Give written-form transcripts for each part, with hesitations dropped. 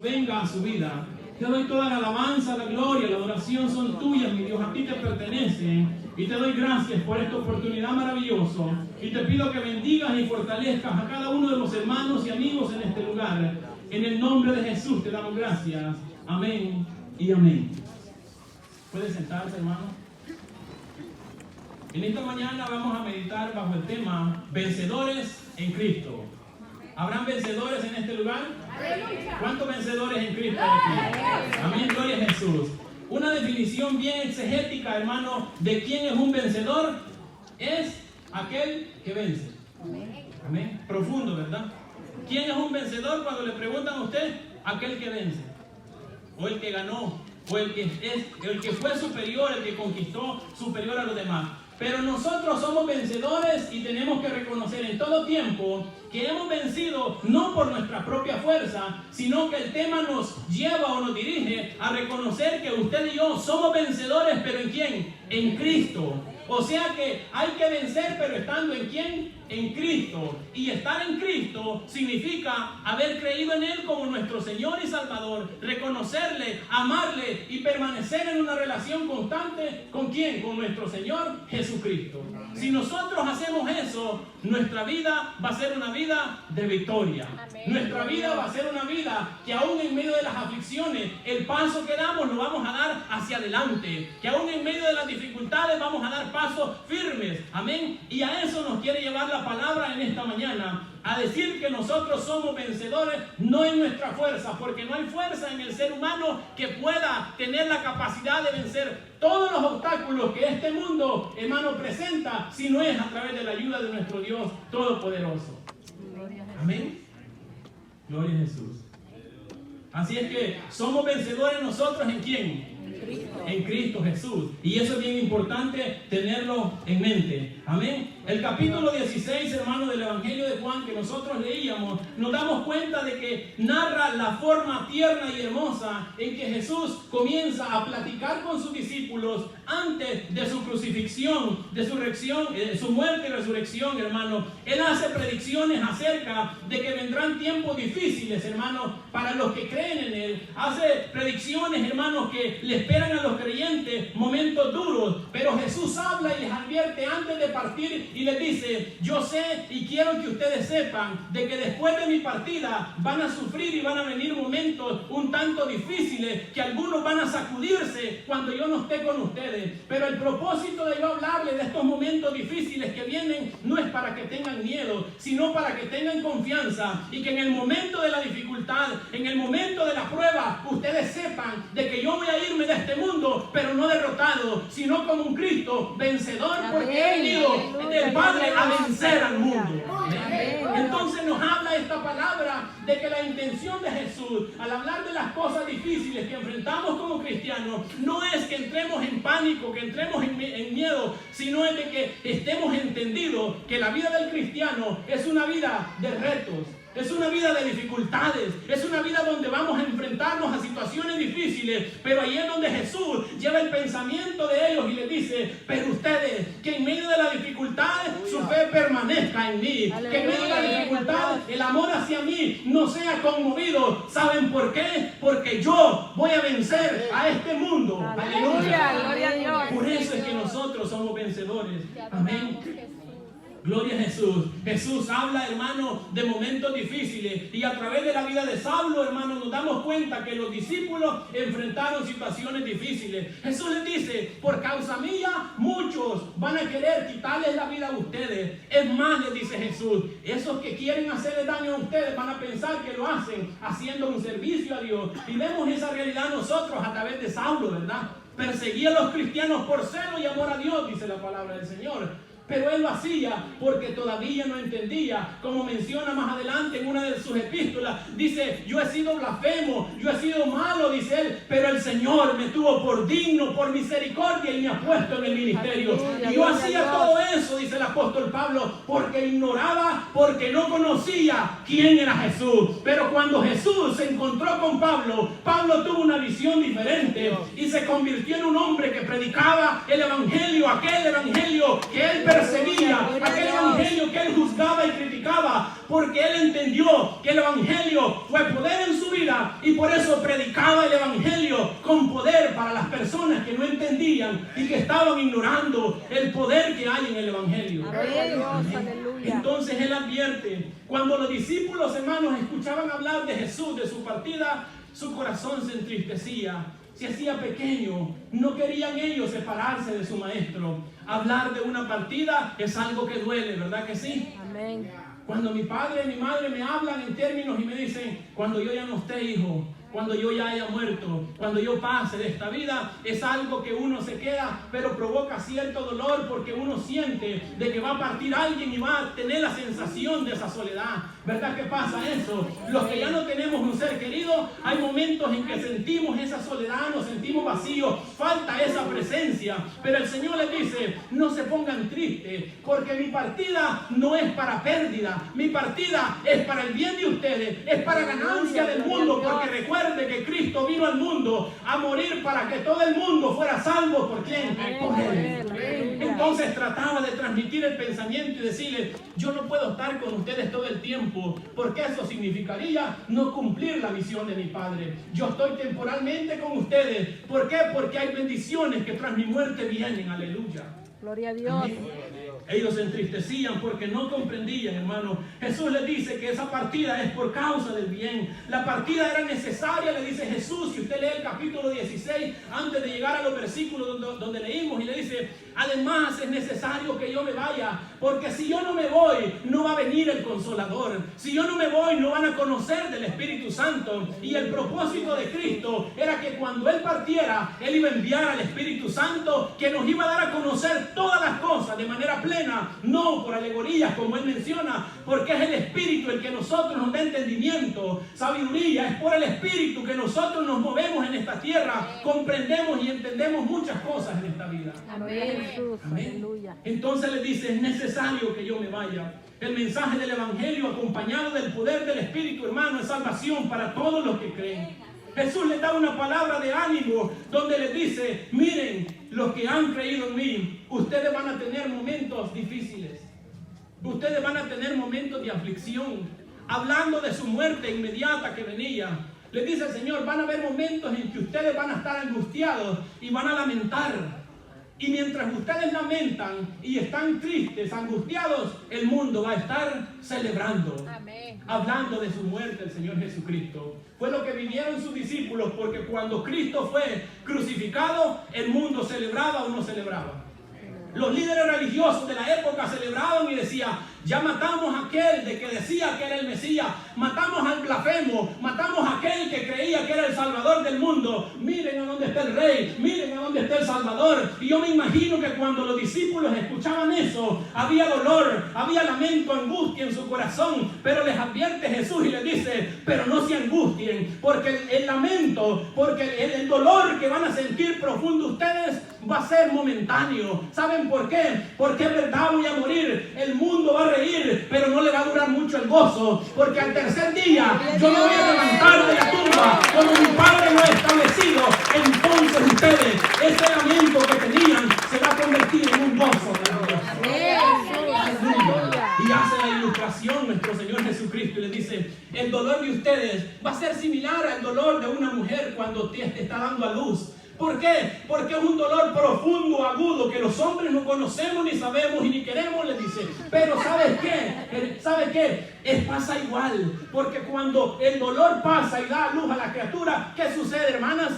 venga a su vida. Te doy toda la alabanza, la gloria, la adoración son tuyas, mi Dios, a ti te pertenecen. Y te doy gracias por esta oportunidad maravillosa. Y te pido que bendigas y fortalezcas a cada uno de los hermanos y amigos en este lugar. En el nombre de Jesús te damos gracias. Amén y amén. ¿Puede sentarse, hermano? En esta mañana vamos a meditar bajo el tema Vencedores en Cristo. ¿Habrán vencedores en este lugar? ¿Cuántos vencedores en Cristo hay aquí? Amén, gloria a Jesús. Una definición bien exegética, hermano, de quién es un vencedor es aquel que vence. Amén. Profundo, ¿verdad? ¿Quién es un vencedor? Cuando le preguntan a usted, aquel que vence, o el que ganó, o el que fue superior, el que conquistó superior a los demás. Pero nosotros somos vencedores y tenemos que reconocer en todo tiempo que hemos vencido no por nuestra propia fuerza, sino que el tema nos lleva o nos dirige a reconocer que usted y yo somos vencedores, pero ¿en quién? En Cristo. O sea que hay que vencer, pero estando ¿en quién? En Cristo. Y estar en Cristo significa haber creído en Él como nuestro Señor y Salvador, reconocerle, amarle y permanecer en una relación constante ¿con quién? Con nuestro Señor Jesucristo. Si nosotros hacemos eso, nuestra vida va a ser una vida de victoria. Nuestra vida va a ser una vida que aún en medio de las aflicciones, el paso que damos lo vamos a dar hacia adelante. Que aún en medio de las dificultades vamos a dar pasos firmes. Amén. Y a eso nos quiere llevar la palabra en esta mañana. A decir que nosotros somos vencedores no en nuestra fuerza, porque no hay fuerza en el ser humano que pueda tener la capacidad de vencer todos los obstáculos que este mundo, hermano, presenta, si no es a través de la ayuda de nuestro Dios Todopoderoso. Amén. Gloria a Jesús. Así es que somos vencedores nosotros ¿en quién? En Cristo Jesús. Y eso es bien importante tenerlo en mente. Amén. El capítulo 16, hermano, del Evangelio de Juan que nosotros leíamos, nos damos cuenta de que narra la forma tierna y hermosa en que Jesús comienza a platicar con sus discípulos antes de su crucifixión, de su muerte y resurrección, hermano. Él hace predicciones acerca de que vendrán tiempos difíciles, hermano, para los que creen en Él. Hace predicciones, hermanos, que le esperan a los creyentes momentos duros, pero Jesús habla y les advierte antes de partir y les dice: yo sé y quiero que ustedes sepan de que después de mi partida van a sufrir y van a venir momentos un tanto difíciles, que algunos van a sacudirse cuando yo no esté con ustedes, pero el propósito de yo hablarles de estos momentos difíciles que vienen no es para que tengan miedo, sino para que tengan confianza y que en el momento de la dificultad, en el momento de la prueba, ustedes sepan de que yo voy a irme de este mundo, pero no derrotado, sino como un Cristo vencedor, porque he venido del Padre a vencer al mundo. Entonces nos habla esta palabra de que la intención de Jesús al hablar de las cosas difíciles que enfrentamos como cristianos no es que entremos en pánico, que entremos en miedo, sino es de que estemos entendidos que la vida del cristiano es una vida de retos. Es una vida de dificultades, es una vida donde vamos a enfrentarnos a situaciones difíciles, pero ahí es donde Jesús lleva el pensamiento de ellos y les dice: pero ustedes, que en medio de la dificultad su fe permanezca en mí, que en medio de la dificultad el amor hacia mí no sea conmovido. ¿Saben por qué? Porque yo voy a vencer a este mundo. Aleluya. Gloria a Dios. Por eso es que nosotros somos vencedores. Amén. Gloria a Jesús. Jesús habla, hermano, de momentos difíciles, y a través de la vida de Saulo, hermano, nos damos cuenta que los discípulos enfrentaron situaciones difíciles. Jesús les dice: por causa mía muchos van a querer quitarles la vida a ustedes. Es más, les dice Jesús, esos que quieren hacerle daño a ustedes van a pensar que lo hacen haciendo un servicio a Dios. Y vemos esa realidad nosotros a través de Saulo, ¿verdad? Perseguía a los cristianos por celo y amor a Dios, dice la palabra del Señor. Pero él lo hacía porque todavía no entendía, como menciona más adelante en una de sus epístolas. Dice: yo he sido blasfemo, yo he sido malo, dice él, pero el Señor me tuvo por digno, por misericordia, y me ha puesto en el ministerio. Y yo hacía todo eso, dice el apóstol Pablo, porque ignoraba, porque no conocía quién era Jesús. Pero cuando Jesús se encontró con Pablo, Pablo tuvo una visión diferente y se convirtió en un hombre que predicaba el evangelio, aquel evangelio que él perseguía, aquel evangelio que él juzgaba y criticaba, porque él entendió que el evangelio fue poder en su vida y por eso predicaba el evangelio con poder para las personas que no entendían y que estaban ignorando el poder que hay en el evangelio. Entonces él advierte, cuando los discípulos, hermanos, escuchaban hablar de Jesús, de su partida, su corazón se entristecía, se hacía pequeño. No querían ellos separarse de su maestro. Hablar de una partida es algo que duele, ¿verdad que sí? Amén. Cuando mi padre y mi madre me hablan en términos y me dicen, cuando yo ya no esté, hijo, cuando yo ya haya muerto, cuando yo pase de esta vida, es algo que uno se queda, pero provoca cierto dolor porque uno siente de que va a partir alguien y va a tener la sensación de esa soledad. ¿Verdad que pasa eso? Los que ya no tenemos un ser querido, hay momentos en que sentimos esa soledad, nos sentimos vacíos, falta esa presencia. Pero el Señor les dice, no se pongan tristes, porque mi partida no es para pérdida, mi partida es para el bien de ustedes, es para ganancia del mundo, porque recuerde que Cristo vino al mundo a morir para que todo el mundo fuera salvo. ¿Por quién? Por Él. Entonces trataba de transmitir el pensamiento y decirles, yo no puedo estar con ustedes todo el tiempo, porque eso significaría no cumplir la misión de mi Padre. Yo estoy temporalmente con ustedes. ¿Por qué? Porque hay bendiciones que tras mi muerte vienen. Aleluya. Gloria a Dios. Amén. Ellos se entristecían porque no comprendían, hermano. Jesús les dice que esa partida es por causa del bien. La partida era necesaria, le dice Jesús. Si usted lee el capítulo 16, antes de llegar a los versículos donde leímos, y le dice, además es necesario que yo me vaya, porque si yo no me voy, no va a venir el Consolador. Si yo no me voy, no van a conocer del Espíritu Santo. Y el propósito de Cristo era que cuando Él partiera, Él iba a enviar al Espíritu Santo, que nos iba a dar a conocer todas las cosas de manera plena, no por alegorías como Él menciona, porque es el Espíritu el que nosotros nos da entendimiento, sabiduría. Es por el Espíritu que nosotros nos movemos en esta tierra, comprendemos y entendemos muchas cosas en esta vida. Amén. Jesús, Amén. Aleluya. Entonces le dice, es necesario que yo me vaya. El mensaje del Evangelio acompañado del poder del Espíritu, hermano, es salvación para todos los que creen. Jesús les da una palabra de ánimo donde les dice, miren, los que han creído en mí, ustedes van a tener momentos difíciles. Ustedes van a tener momentos de aflicción. Hablando de su muerte inmediata que venía, les dice el Señor, van a haber momentos en que ustedes van a estar angustiados y van a lamentar. Y mientras ustedes lamentan y están tristes, angustiados, el mundo va a estar celebrando. Amén. Hablando de su muerte el Señor Jesucristo. Fue lo que vivieron sus discípulos, porque cuando Cristo fue crucificado, el mundo celebraba o no celebraba. Los líderes religiosos de la época celebraban y decían, ya matamos a aquel de que decía que era el Mesías, matamos al blasfemo, matamos a aquel que creía que era el Salvador del mundo. Miren a dónde está el Rey, miren a dónde está el Salvador. Y yo me imagino que cuando los discípulos escuchaban eso, había dolor, había lamento, angustia en su corazón. Pero les advierte Jesús y les dice, pero no se angustien, porque el lamento, porque el dolor que van a sentir profundo ustedes va a ser momentáneo. ¿Saben por qué? Porque es verdad, voy a morir, el mundo va a reír, pero no le va a durar mucho el gozo, porque al tercer día yo me voy a levantar de la tumba como mi Padre lo ha establecido. Entonces ustedes, ese lamento que tenían se va a convertir en un gozo. Y hace la ilustración nuestro Señor Jesucristo y le dice, el dolor de ustedes va a ser similar al dolor de una mujer cuando te está dando a luz. ¿Por qué? Porque es un dolor profundo, agudo, que los hombres no conocemos, ni sabemos y ni queremos, le dice. Pero ¿sabes qué? ¿Sabes qué? Pasa igual. Porque cuando el dolor pasa y da luz a la criatura, ¿qué sucede, hermanas?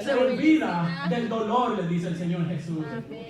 Se olvida del dolor, le dice el Señor Jesús.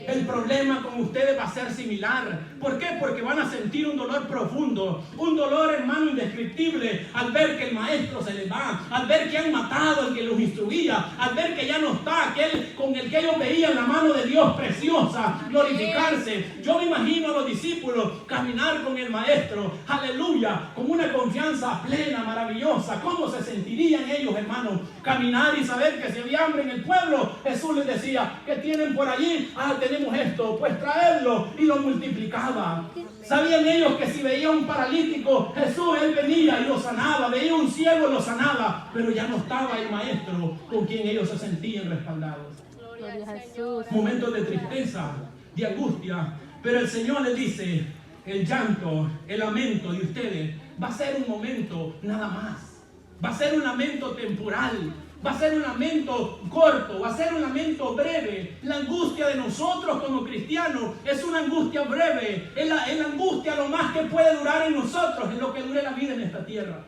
El problema con ustedes va a ser similar. ¿Por qué? Porque van a sentir un dolor profundo, un dolor, hermano, indescriptible, al ver que el maestro se les va, al ver que han matado al que los instruía, al ver que ya no está aquel con el que ellos veían la mano de Dios preciosa glorificarse. Yo me imagino a los discípulos caminar con el maestro, aleluya, con una confianza plena, maravillosa. ¿Cómo se sentirían ellos, hermano? Caminar y saber que si había hambre en el pueblo, Jesús les decía, ¿qué tienen por allí? Tenemos esto, pues traerlo, y lo multiplicaba. Sabían ellos que si veía un paralítico, Jesús, Él venía y lo sanaba, veía un ciego y lo sanaba, pero ya no estaba el maestro con quien ellos se sentían respaldados. Gloria a Jesús. Momentos de tristeza, de angustia. Pero el Señor les dice, el llanto, el lamento de ustedes va a ser un momento nada más. Va a ser un lamento temporal. Va a ser un lamento corto, va a ser un lamento breve. La angustia de nosotros como cristianos es una angustia breve. Es la angustia lo más que puede durar en nosotros, es lo que dure la vida en esta tierra.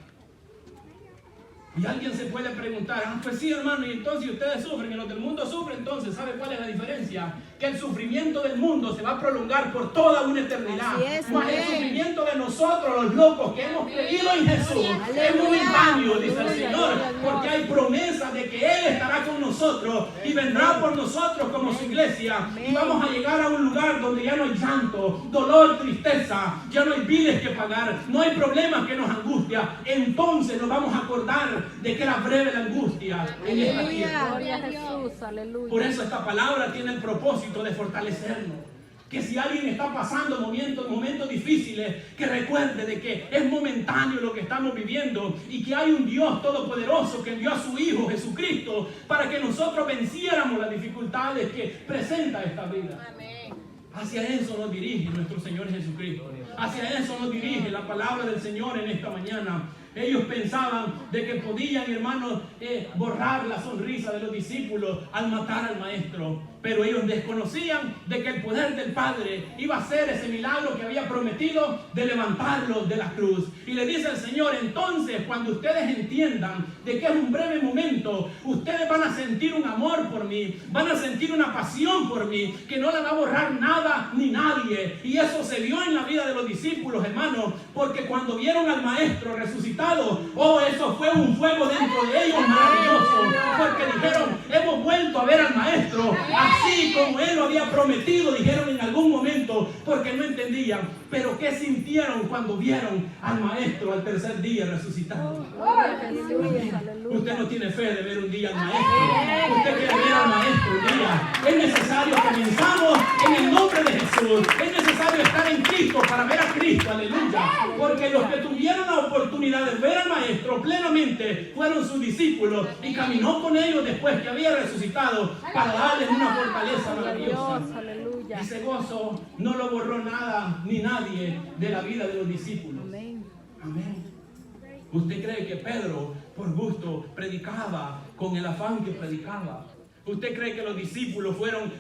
Y alguien se puede preguntar, pues sí, hermano, y entonces ustedes sufren, y los del mundo sufren, entonces, ¿sabe cuál es la diferencia? Que el sufrimiento del mundo se va a prolongar por toda una eternidad. Mas el sufrimiento de nosotros, los locos que hemos creído en Jesús, es momentáneo, dice el Señor, porque hay promesa de que Él estará con nosotros y vendrá por nosotros como su iglesia. Y vamos a llegar a un lugar donde ya no hay llanto, dolor, tristeza, ya no hay biles que pagar, no hay problemas que nos angustia. Entonces nos vamos a acordar de que era breve la angustia en esta tierra. Gloria a Jesús, aleluya. Por eso esta palabra tiene el propósito de fortalecernos. Que si alguien está pasando momentos difíciles, que recuerde de que es momentáneo lo que estamos viviendo y que hay un Dios todopoderoso que envió a su Hijo Jesucristo para que nosotros venciéramos las dificultades que presenta esta vida. Amén. Hacia eso nos dirige nuestro Señor Jesucristo. Hacia eso nos dirige la palabra del Señor en esta mañana. Ellos pensaban de que podían, hermanos, borrar la sonrisa de los discípulos al matar al maestro. Pero ellos desconocían de que el poder del Padre iba a hacer ese milagro que había prometido de levantarlos de la cruz. Y le dice el Señor, entonces cuando ustedes entiendan de que es un breve momento, ustedes van a sentir un amor por mí, van a sentir una pasión por mí, que no la va a borrar nada ni nadie. Y eso se vio en la vida de los discípulos, hermanos, porque cuando vieron al maestro resucitado, oh, eso fue un fuego dentro de ellos maravilloso, porque dijeron, hemos vuelto a ver al maestro así como Él lo había prometido, dijeron en algún momento, porque no entendían. Pero ¿qué sintieron cuando vieron al maestro al tercer día resucitado? Usted no tiene fe de ver un día al maestro. Usted quiere ver al maestro un día. Es necesario que comenzamos en el nombre de Jesús. Es necesario estar en Cristo para ver a Cristo, aleluya. Porque los que tuvieron la oportunidad de ver al maestro plenamente fueron sus discípulos y caminó con ellos después que había resucitado para darles una fortaleza maravillosa. Ese gozo no lo borró nada ni nadie de la vida de los discípulos. Amén. ¿Usted cree que Pedro por gusto predicaba con el afán que predicaba? ¿Usted cree que los discípulos fueron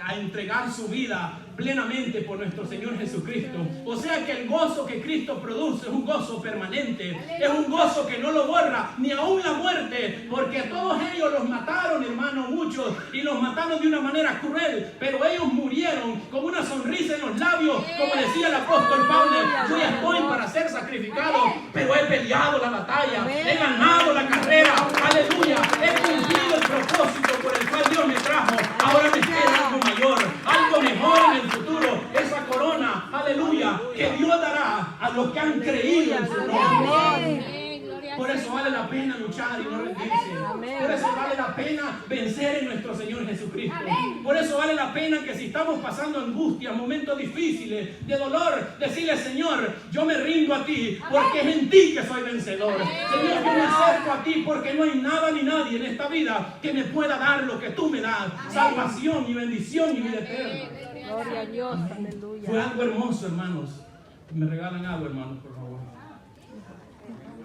a entregar su vida plenamente por nuestro Señor Jesucristo? O sea que el gozo que Cristo produce es un gozo permanente, es un gozo que no lo borra ni aún la muerte, porque a todos ellos los mataron, hermanos, muchos, y los mataron de una manera cruel, pero ellos murieron con una sonrisa en los labios, como decía el apóstol Pablo, yo ya estoy para ser sacrificado, pero he peleado la batalla, he ganado la carrera, aleluya, he cumplido el propósito por el cual Dios me trajo. Ahora me espera algo mayor, algo mejor en el futuro, esa corona, aleluya, que Dios dará a los que han creído en su nombre. Por eso vale la pena luchar y no rendirse. Por eso vale la pena vencer en nuestro Señor Jesucristo. Por eso vale la pena que si estamos pasando angustia, momentos difíciles, de dolor, decirle, Señor, yo me rindo a ti, porque es en ti que soy vencedor. Señor, yo me acerco a ti porque no hay nada ni nadie en esta vida que me pueda dar lo que tú me das. Salvación y bendición y vida eterna. Gloria a Dios, aleluya. Fue algo hermoso, hermanos. Me regalan agua, hermanos, por favor.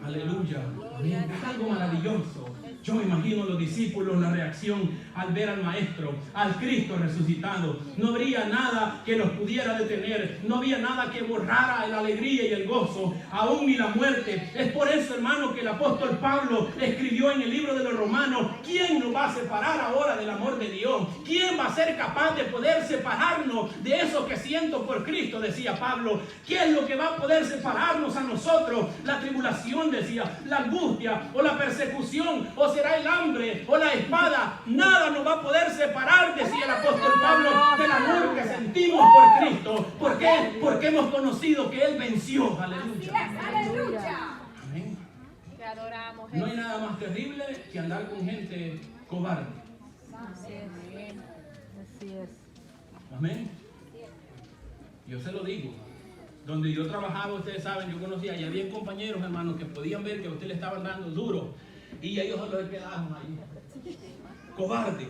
Aleluya. Amén. Es algo maravilloso. Yo me imagino los discípulos, la reacción al ver al Maestro, al Cristo resucitado. No habría nada que los pudiera detener. No había nada que borrara la alegría y el gozo, aún ni la muerte. Es por eso, hermano, que el apóstol Pablo escribió en el libro de los Romanos, ¿quién nos va a separar ahora del amor de Dios? ¿Quién va a ser capaz de poder separarnos de eso que siento por Cristo? Decía Pablo. ¿Qué es lo que va a poder separarnos a nosotros? La tribulación, decía, la angustia o la persecución, o será el hambre o la espada. Nada nos va a poder separar, decía el apóstol Pablo, del amor que sentimos por Cristo. ¿Por qué? Porque hemos conocido que Él venció. Aleluya. Amén. Te adoramos. No hay nada más terrible que andar con gente cobarde. Así es. Amén. Yo se lo digo. Donde yo trabajaba, ustedes saben, yo conocía, y había compañeros, hermanos, que podían ver que a usted le estaban dando duro. Y ellos solo se quedaban ahí. Cobardes.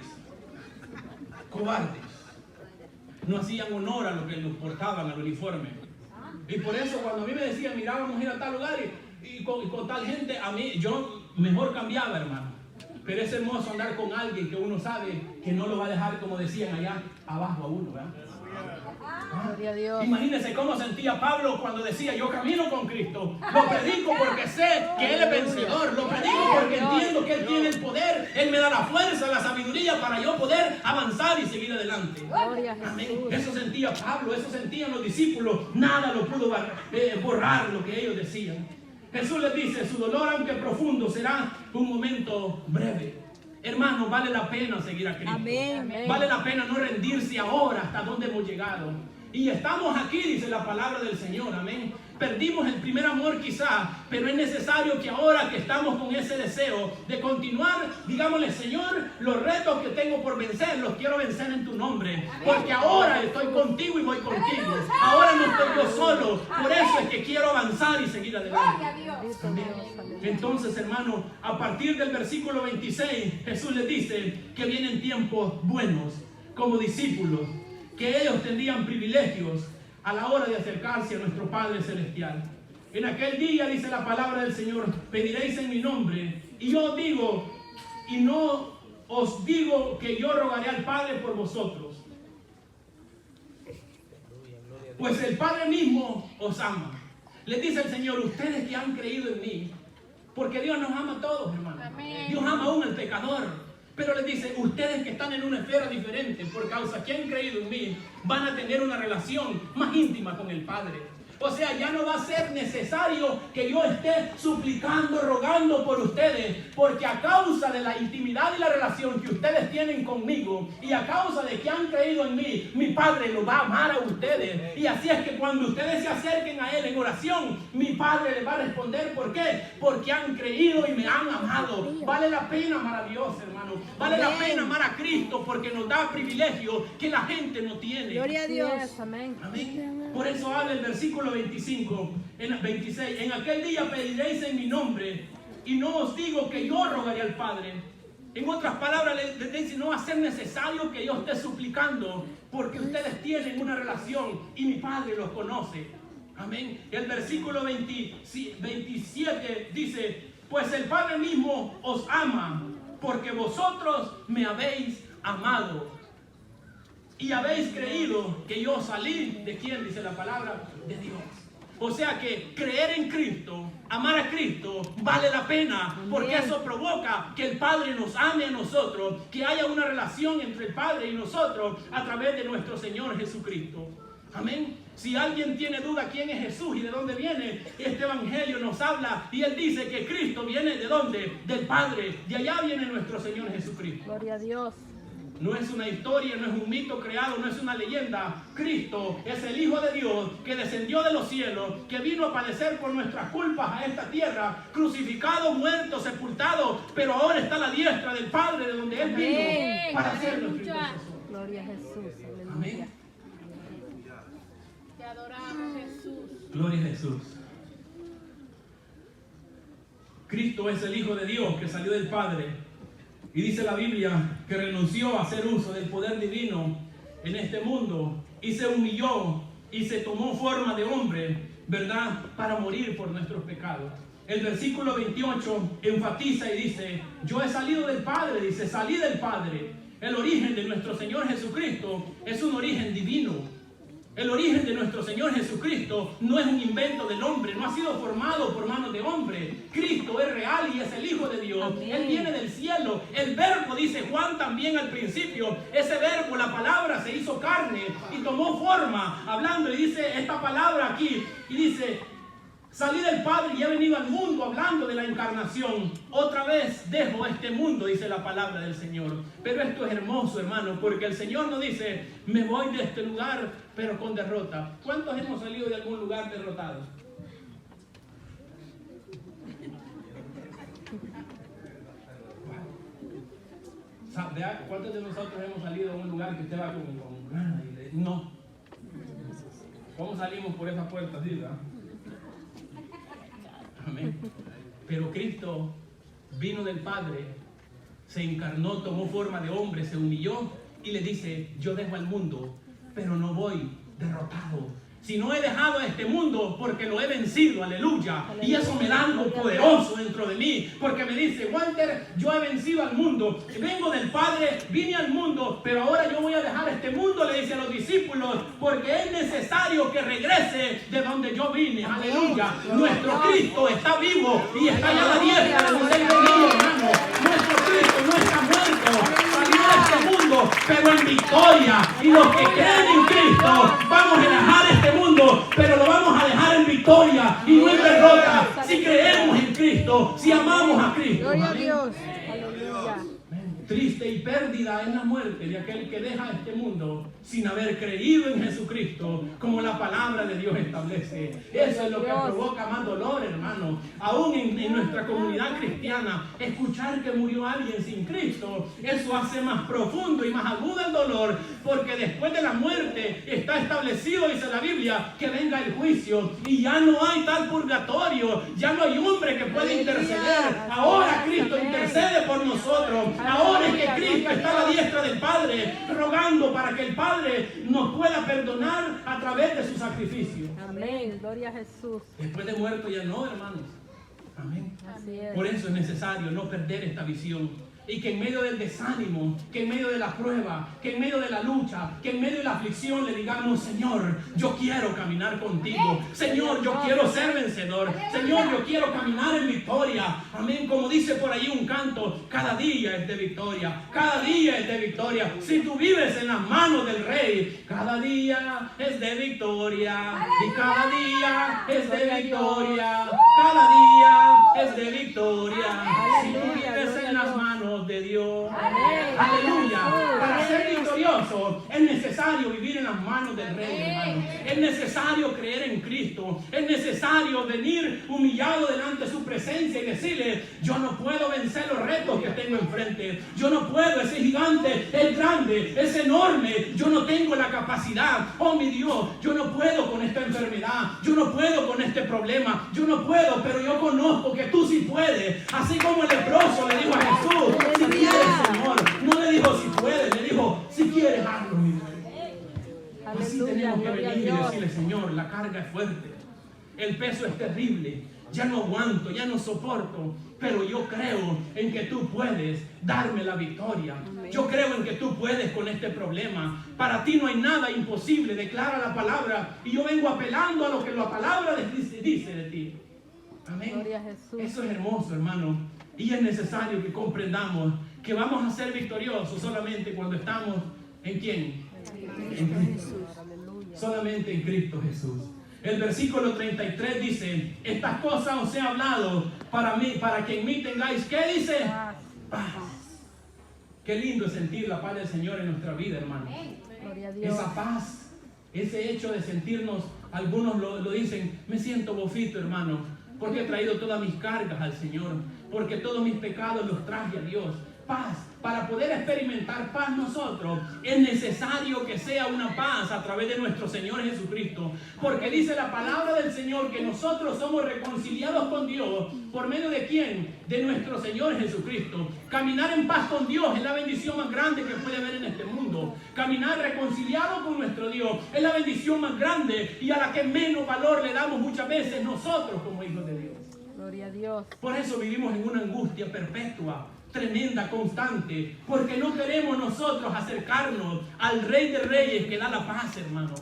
no hacían honor a lo que nos portaban al uniforme. Y por eso cuando a mí me decían, mira, vamos a ir a tal lugar y con tal gente, a mí, yo mejor cambiaba, hermano. Pero es hermoso andar con alguien que uno sabe que no lo va a dejar, como decían allá abajo a uno, ¿verdad? Gloria a Dios. Imagínense cómo sentía Pablo cuando decía, yo camino con Cristo, lo predico porque sé que Él es vencedor, lo predico porque entiendo que Él tiene el poder, Él me da la fuerza, la sabiduría para yo poder avanzar y seguir adelante. Gloria a Amén. Jesús. Eso sentía Pablo, eso sentían los discípulos, nada lo pudo borrar lo que ellos decían. Jesús les dice, su dolor aunque profundo será un momento breve. Hermanos, vale la pena seguir a Cristo. Amén. Vale la pena no rendirse ahora hasta donde hemos llegado. Y estamos aquí, dice la palabra del Señor, amén. Perdimos el primer amor quizá, pero es necesario que ahora que estamos con ese deseo de continuar, digámosle, Señor, los retos que tengo por vencer, los quiero vencer en tu nombre. Porque ahora estoy contigo y voy contigo. Ahora no estoy yo solo. Por eso es que quiero avanzar y seguir adelante. Amén. Entonces, hermano, a partir del versículo 26, Jesús les dice que vienen tiempos buenos como discípulos, que ellos tendrían privilegios a la hora de acercarse a nuestro Padre Celestial. En aquel día, dice la palabra del Señor, pediréis en mi nombre, y yo digo, y no os digo que yo rogaré al Padre por vosotros, pues el Padre mismo os ama. Les dice el Señor, ustedes que han creído en mí, porque Dios nos ama a todos, hermanos. Dios ama aún al pecador. Pero les dice, ustedes que están en una esfera diferente, por causa que han creído en mí, van a tener una relación más íntima con el Padre. O sea, ya no va a ser necesario que yo esté suplicando, rogando por ustedes, porque a causa de la intimidad y la relación que ustedes tienen conmigo, y a causa de que han creído en mí, mi Padre los va a amar a ustedes. Y así es que cuando ustedes se acerquen a Él en oración, mi Padre les va a responder. ¿Por qué? Porque han creído y me han amado. Vale la pena amar a Dios, hermano. Vale la pena amar a Cristo, porque nos da privilegios que la gente no tiene. Gloria a Dios. Amén. Amén. Por eso habla el versículo 25, en 26. En aquel día pediréis en mi nombre, y no os digo que yo rogaré al Padre. En otras palabras, les dice, no va a ser necesario que yo esté suplicando, porque ustedes tienen una relación y mi Padre los conoce. Amén. El versículo 27 dice, pues el Padre mismo os ama, porque vosotros me habéis amado. Y habéis creído que yo salí, ¿de quién? Dice la palabra, de Dios. O sea que creer en Cristo, amar a Cristo, vale la pena, porque eso provoca que el Padre nos ame a nosotros, que haya una relación entre el Padre y nosotros a través de nuestro Señor Jesucristo. Amén. Si alguien tiene duda quién es Jesús y de dónde viene, este evangelio nos habla y él dice que Cristo viene ¿de dónde? Del Padre. De allá viene nuestro Señor Jesucristo. Gloria a Dios. No es una historia, no es un mito creado, no es una leyenda. Cristo es el Hijo de Dios que descendió de los cielos, que vino a padecer por nuestras culpas a esta tierra, crucificado, muerto, sepultado, pero ahora está a la diestra del Padre, de donde Él vino para ser nuestro intercesor. Gloria a Jesús. Aleluya. Amén. Te adoramos, Jesús. Gloria a Jesús. Cristo es el Hijo de Dios que salió del Padre. Y dice la Biblia que renunció a hacer uso del poder divino en este mundo y se humilló y se tomó forma de hombre, ¿verdad? Para morir por nuestros pecados. El versículo 28 enfatiza y dice, yo he salido del Padre, dice, salí del Padre. El origen de nuestro Señor Jesucristo es un origen divino. El origen de nuestro Señor Jesucristo no es un invento del hombre, no ha sido formado por manos de hombre. Cristo es real y es el Hijo de Dios. Amén. Él viene del cielo. El verbo, dice Juan también al principio, ese verbo, la palabra, se hizo carne y tomó forma, hablando, y dice esta palabra aquí, y dice, salí del Padre y he venido al mundo, hablando de la encarnación. Otra vez dejo este mundo, dice la palabra del Señor. Pero esto es hermoso, hermano, porque el Señor nos dice, me voy de este lugar, pero con derrota. ¿Cuántos hemos salido de algún lugar derrotados? ¿Cuántos de nosotros hemos salido de un lugar que usted va con ganas y le no? ¿Cómo salimos por esa puerta así, verdad? Amén. Pero Cristo vino del Padre, se encarnó, tomó forma de hombre, se humilló y le dice, yo dejo al mundo pero no voy derrotado. Si no he dejado a este mundo porque lo he vencido, aleluya. Y eso me da algo poderoso dentro de mí. Porque me dice, Walter, yo he vencido al mundo. Vengo del Padre, vine al mundo, pero ahora yo voy a dejar este mundo, le dice a los discípulos, porque es necesario que regrese de donde yo vine. Aleluya. Nuestro Cristo está vivo y está allá a la diestra de donde Él venía, hermano. Nuestro Cristo no está muerto. Salió de este mundo, pero en victoria. Y los que creen en Cristo, vamos a dejar este mundo, pero lo vamos a dejar en victoria y no en derrota. Si creemos en Cristo, si amamos a Cristo. Gloria a Amén. Dios. Aleluya. Triste y pérdida es la muerte de aquel que deja este mundo sin haber creído en Jesucristo, como la palabra de Dios establece. Eso es lo que provoca más dolor, hermano. Aún en nuestra comunidad cristiana, escuchar que murió alguien sin Cristo, eso hace más profundo y más agudo el dolor, porque después de la muerte está establecido, dice la Biblia, que venga el juicio y ya no hay tal purgatorio, ya no hay hombre que pueda interceder. Ahora Cristo intercede por nosotros. Ahora es que Cristo está a la diestra del Padre, rogando para que el Padre nos pueda perdonar a través de su sacrificio. Amén. Gloria a Jesús. Después de muerto ya no, hermanos. Amén. Así es. Por eso es necesario no perder esta visión. Y que en medio del desánimo, que en medio de la prueba, que en medio de la lucha, que en medio de la aflicción le digamos, Señor, yo quiero caminar contigo. Señor, yo quiero ser vencedor. Señor, yo quiero caminar en victoria. Amén. Como dice por ahí un canto, cada día es de victoria. Cada día es de victoria. Si tú vives en las manos del Rey, cada día es de victoria. Y cada día es de victoria. Cada día es de victoria. Si tú vives en las manos de Dios. Aleluya. Para ser victorioso es necesario vivir en las manos del Rey, hermano. Es necesario creer en Cristo. Es necesario venir humillado delante de su presencia y decirle, yo no puedo vencer los retos que tengo enfrente. Yo no puedo, ese gigante es grande, es enorme. Yo no tengo la capacidad. Oh mi Dios, yo no puedo con esta enfermedad. Yo no puedo con este problema. Yo no puedo, pero yo conozco que tú sí puedes. Así como el leproso le dijo a Jesús, si quieres, Señor. No le dijo si puedes, le dijo si quieres, hazlo, mi Rey. Así tenemos que venir y decirle, Señor, la carga es fuerte, el peso es terrible, ya no aguanto, ya no soporto, pero yo creo en que tú puedes darme la victoria. Yo creo en que tú puedes con este problema. Para ti no hay nada imposible, declara la palabra, y yo vengo apelando a lo que la palabra dice de ti. Amén. Gloria a Jesús. Eso es hermoso, hermano. Y es necesario que comprendamos que vamos a ser victoriosos solamente cuando estamos ¿en quién? En Cristo. Solamente en Cristo Jesús. El versículo 33 dice, estas cosas os he hablado para mí, para que en mí tengáis, ¿qué dice? Paz. Qué lindo es sentir la paz del Señor en nuestra vida, hermano. Gloria a Dios. Esa paz, ese hecho de sentirnos, algunos lo dicen, me siento bofito, hermano, porque he traído todas mis cargas al Señor, porque todos mis pecados los traje a Dios. Paz, para poder experimentar paz nosotros, es necesario que sea una paz a través de nuestro Señor Jesucristo, porque dice la palabra del Señor que nosotros somos reconciliados con Dios, ¿por medio de quién? De nuestro Señor Jesucristo. Caminar en paz con Dios es la bendición más grande que puede haber en este mundo. Caminar reconciliado con nuestro Dios es la bendición más grande y a la que menos valor le damos muchas veces nosotros como hijos de Dios. Gloria a Dios. Por eso vivimos en una angustia perpetua, tremenda, constante, porque no queremos nosotros acercarnos al Rey de Reyes que da la paz, hermano.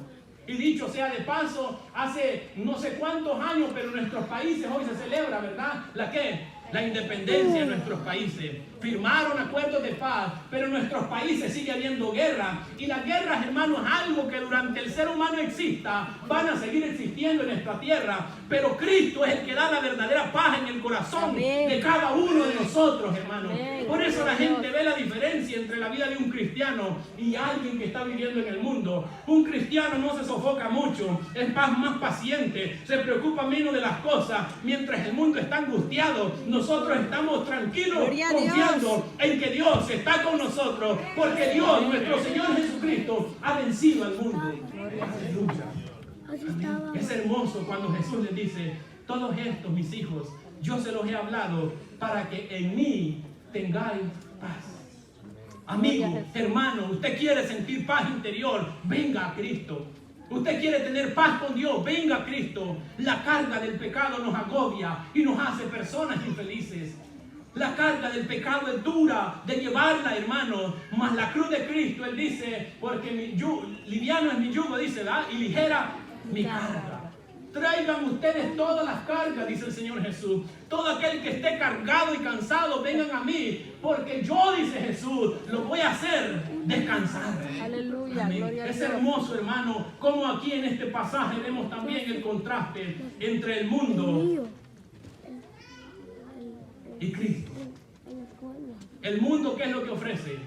Y dicho sea de paso, hace no sé cuántos años, pero en nuestros países hoy se celebra, ¿verdad? ¿La qué? La independencia de nuestros países. Firmaron acuerdos de paz, pero en nuestros países sigue habiendo guerra. Y las guerras, hermanos, es algo que durante el ser humano exista, van a seguir existiendo en nuestra tierra. Pero Cristo es el que da la verdadera paz en el corazón de cada uno de nosotros, hermanos. Por eso la gente ve la diferencia entre la vida de un cristiano y alguien que está viviendo en el mundo. Un cristiano no se sofoca mucho, es más paciente, se preocupa menos de las cosas. Mientras el mundo está angustiado, nosotros estamos tranquilos, confiando en que Dios está con nosotros, porque Dios, nuestro Señor Jesucristo, ha vencido al mundo. Aleluya. Es hermoso cuando Jesús les dice, todos estos mis hijos, yo se los he hablado para que en mí tengáis paz. Amigo, hermano, usted quiere sentir paz interior, venga a Cristo. Usted quiere tener paz con Dios, venga a Cristo. La carga del pecado nos agobia y nos hace personas infelices. La carga del pecado es dura de llevarla, hermano. Mas la cruz de Cristo, Él dice, porque liviano es mi yugo, dice, ¿verdad? Y ligera mi carga. Traigan ustedes todas las cargas, dice el Señor Jesús. Todo aquel que esté cargado y cansado, vengan a mí, porque yo, dice Jesús, lo voy a hacer descansar. Aleluya, Amén. gloria a Es Dios. hermoso, hermano, como aquí en este pasaje vemos también el contraste entre el mundo y Cristo. El mundo, ¿qué es lo que ofrece?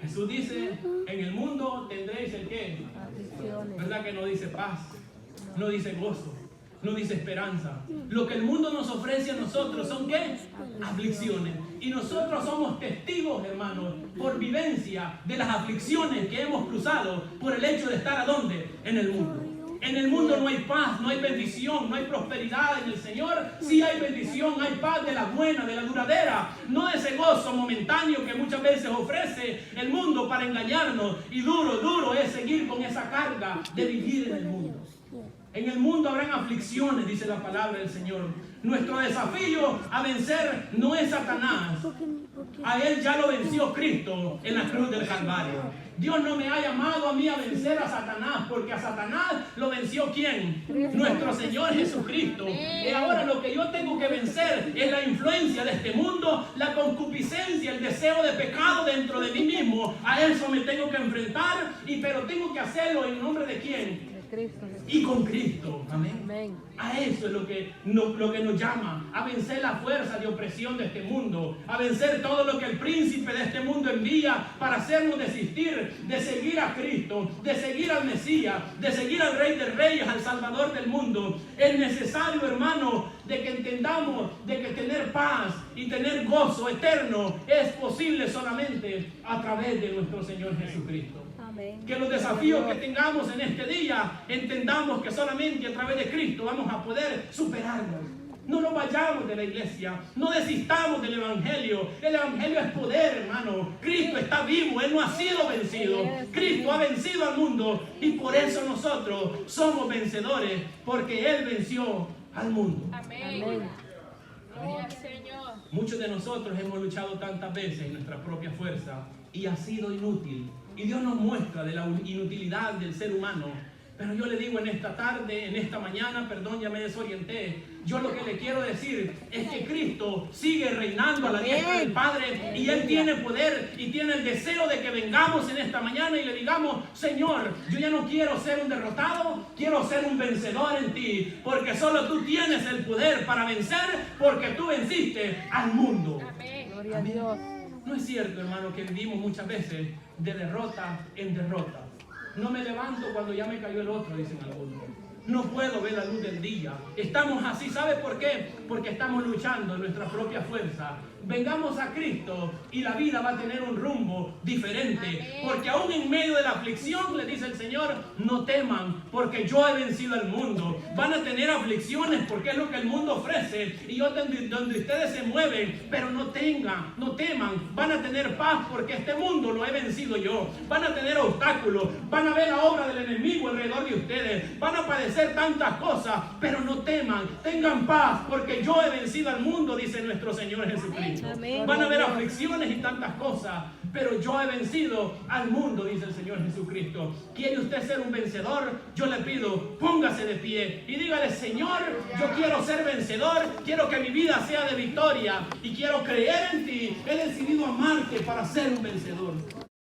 Jesús dice, en el mundo tendréis el qué. Aflicciones. ¿Verdad que no dice paz? No dice gozo, no dice esperanza. Lo que el mundo nos ofrece a nosotros son ¿qué? Aflicciones. Y nosotros somos testigos, hermanos, por vivencia de las aflicciones que hemos cruzado por el hecho de estar ¿a dónde? En el mundo. En el mundo no hay paz, no hay bendición, no hay prosperidad en el Señor. Sí hay bendición, hay paz de la buena, de la duradera. No de ese gozo momentáneo que muchas veces ofrece el mundo para engañarnos. Y duro es seguir con esa carga de vivir en el mundo. En el mundo habrán aflicciones, dice la palabra del Señor. Nuestro desafío a vencer no es Satanás. A él ya lo venció Cristo en la cruz del Calvario. Dios no me ha llamado a mí a vencer a Satanás, porque a Satanás lo venció ¿quién? Nuestro Señor Jesucristo. Y ahora lo que yo tengo que vencer es la influencia de este mundo, la concupiscencia, el deseo de pecado dentro de mí mismo. A eso me tengo que enfrentar, pero tengo que hacerlo en nombre de ¿quién? Cristo Jesús. Y con Cristo. Amén. Amén. A eso es lo que nos llama, a vencer la fuerza de opresión de este mundo, a vencer todo lo que el príncipe de este mundo envía para hacernos desistir de seguir a Cristo, de seguir al Mesías, de seguir al Rey de Reyes, al Salvador del mundo. Es necesario, hermano, de que entendamos de que tener paz y tener gozo eterno es posible solamente a través de nuestro Señor Jesucristo. Que los desafíos que tengamos en este día, entendamos que solamente a través de Cristo vamos a poder superarlos. No nos vayamos de la iglesia, no desistamos del Evangelio. El Evangelio es poder, hermano. Cristo está vivo, Él no ha sido vencido. Cristo ha vencido al mundo y por eso nosotros somos vencedores, porque Él venció al mundo. Amén. Gloria al Señor. Muchos de nosotros hemos luchado tantas veces en nuestra propia fuerza y ha sido inútil. Y Dios nos muestra de la inutilidad del ser humano. Pero yo le digo en esta tarde, en esta mañana, perdón, ya me desorienté. Yo lo que le quiero decir es que Cristo sigue reinando a la diestra del Padre y Él tiene poder y tiene el deseo de que vengamos en esta mañana y le digamos, Señor, yo ya no quiero ser un derrotado, quiero ser un vencedor en ti, porque solo tú tienes el poder para vencer, porque tú venciste al mundo. Amén. Gloria a Dios. No es cierto, hermano, que vivimos muchas veces de derrota en derrota. No me levanto cuando ya me cayó el otro, dicen algunos. No puedo ver la luz del día. Estamos así, ¿sabe por qué? Porque estamos luchando en nuestra propia fuerza. Vengamos a Cristo y la vida va a tener un rumbo diferente. Amén. Porque aún en medio de la aflicción, le dice el Señor, no teman, porque yo he vencido al mundo. Van a tener aflicciones porque es lo que el mundo ofrece. Y yo donde ustedes se mueven, pero no teman. Van a tener paz porque este mundo lo he vencido yo. Van a tener obstáculos, van a ver la obra del enemigo alrededor de ustedes. Van a padecer tantas cosas, pero no teman. Tengan paz porque yo he vencido al mundo, dice nuestro Señor Jesucristo. Amén. Van a haber aflicciones y tantas cosas, pero yo he vencido al mundo, dice el Señor Jesucristo. ¿Quiere usted ser un vencedor? Yo le pido, póngase de pie y dígale, Señor, yo quiero ser vencedor, quiero que mi vida sea de victoria y quiero creer en ti. He decidido amarte para ser un vencedor.